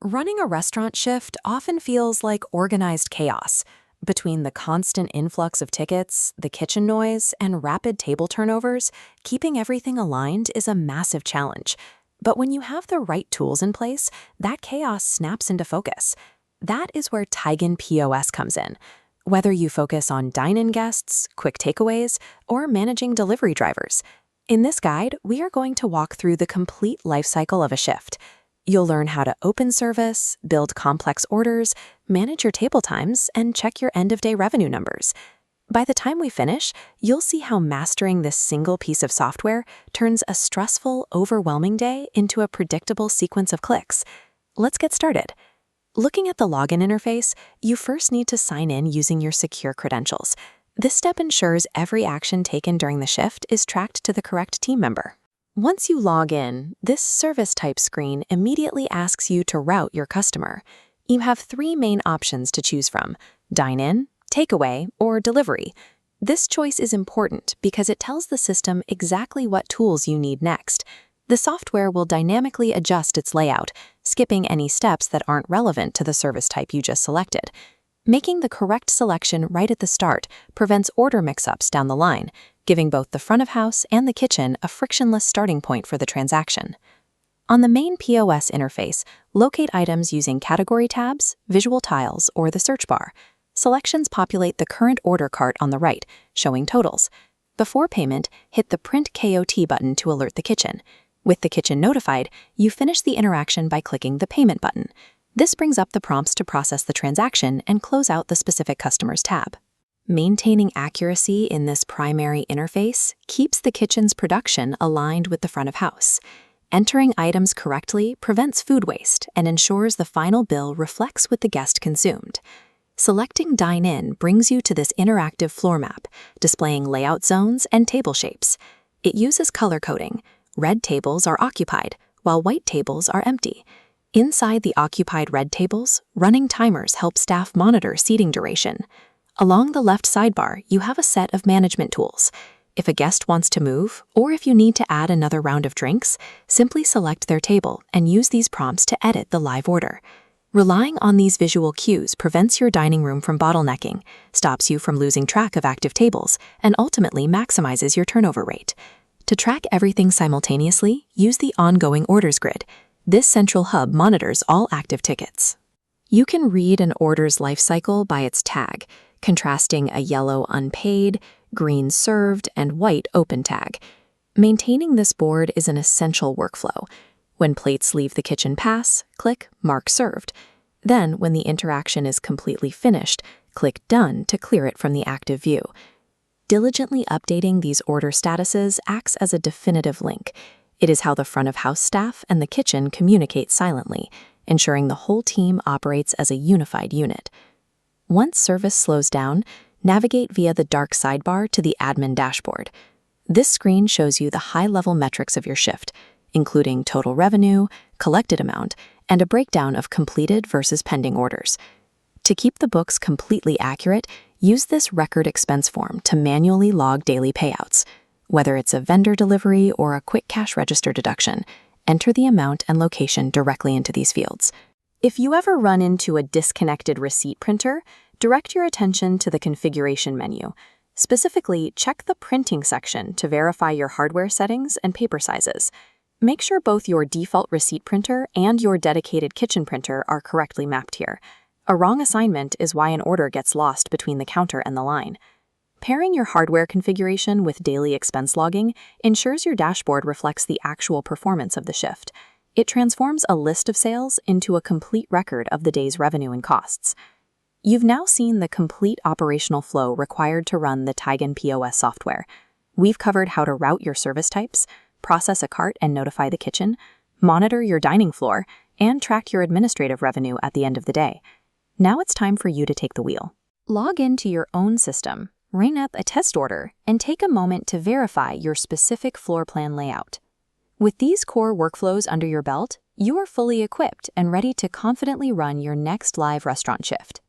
Running a restaurant shift often feels like organized chaos. Between the constant influx of tickets, the kitchen noise, and rapid table turnovers, keeping everything aligned is a massive challenge. But when you have the right tools in place, that chaos snaps into focus. That is where Tigan POS comes in. Whether you focus on dine-in guests, quick takeaways, or managing delivery drivers. In this guide, we are going to walk through the complete life cycle of a shift. You'll learn how to open service, build complex orders, manage your table times, and check your end-of-day revenue numbers. By the time we finish, you'll see how mastering this single piece of software turns a stressful, overwhelming day into a predictable sequence of clicks. Let's get started. Looking at the login interface, you first need to sign in using your secure credentials. This step ensures every action taken during the shift is tracked to the correct team member. Once you log in, this service type screen immediately asks you to route your customer. You have three main options to choose from: dine-in, takeaway, or delivery. This choice is important because it tells the system exactly what tools you need next. The software will dynamically adjust its layout, skipping any steps that aren't relevant to the service type you just selected. Making the correct selection right at the start prevents order mix-ups down the line, giving both the front of house and the kitchen a frictionless starting point for the transaction. On the main POS interface, locate items using category tabs, visual tiles, or the search bar. Selections populate the current order cart on the right, showing totals. Before payment, hit the Print KOT button to alert the kitchen. With the kitchen notified, you finish the interaction by clicking the Payment button. This brings up the prompts to process the transaction and close out the specific customer's tab. Maintaining accuracy in this primary interface keeps the kitchen's production aligned with the front of house. Entering items correctly prevents food waste and ensures the final bill reflects what the guest consumed. Selecting Dine-In brings you to this interactive floor map, displaying layout zones and table shapes. It uses color coding. Red tables are occupied, while white tables are empty. Inside the occupied red tables, running timers help staff monitor seating duration. Along the left sidebar, you have a set of management tools. If a guest wants to move, or if you need to add another round of drinks, simply select their table and use these prompts to edit the live order. Relying on these visual cues prevents your dining room from bottlenecking, stops you from losing track of active tables, and ultimately maximizes your turnover rate. To track everything simultaneously, use the Ongoing Orders grid. This central hub monitors all active tickets. You can read an order's life cycle by its tag, contrasting a yellow unpaid, green served, and white open tag. Maintaining this board is an essential workflow. When plates leave the kitchen pass, click Mark Served. Then, when the interaction is completely finished, click Done to clear it from the active view. Diligently updating these order statuses acts as a definitive link. It is how the front of house staff and the kitchen communicate silently, ensuring the whole team operates as a unified unit. Once service slows down, navigate via the dark sidebar to the admin dashboard. This screen shows you the high-level metrics of your shift, including total revenue, collected amount, and a breakdown of completed versus pending orders. To keep the books completely accurate, use this record expense form to manually log daily payouts. Whether it's a vendor delivery or a quick cash register deduction, enter the amount and location directly into these fields. If you ever run into a disconnected receipt printer, direct your attention to the configuration menu. Specifically, check the printing section to verify your hardware settings and paper sizes. Make sure both your default receipt printer and your dedicated kitchen printer are correctly mapped here. A wrong assignment is why an order gets lost between the counter and the line. Pairing your hardware configuration with daily expense logging ensures your dashboard reflects the actual performance of the shift. It transforms a list of sales into a complete record of the day's revenue and costs. You've now seen the complete operational flow required to run the Tigan POS software. We've covered how to route your service types, process a cart and notify the kitchen, monitor your dining floor, and track your administrative revenue at the end of the day. Now it's time for you to take the wheel. Log into your own system, ring up a test order, and take a moment to verify your specific floor plan layout. With these core workflows under your belt, you are fully equipped and ready to confidently run your next live restaurant shift.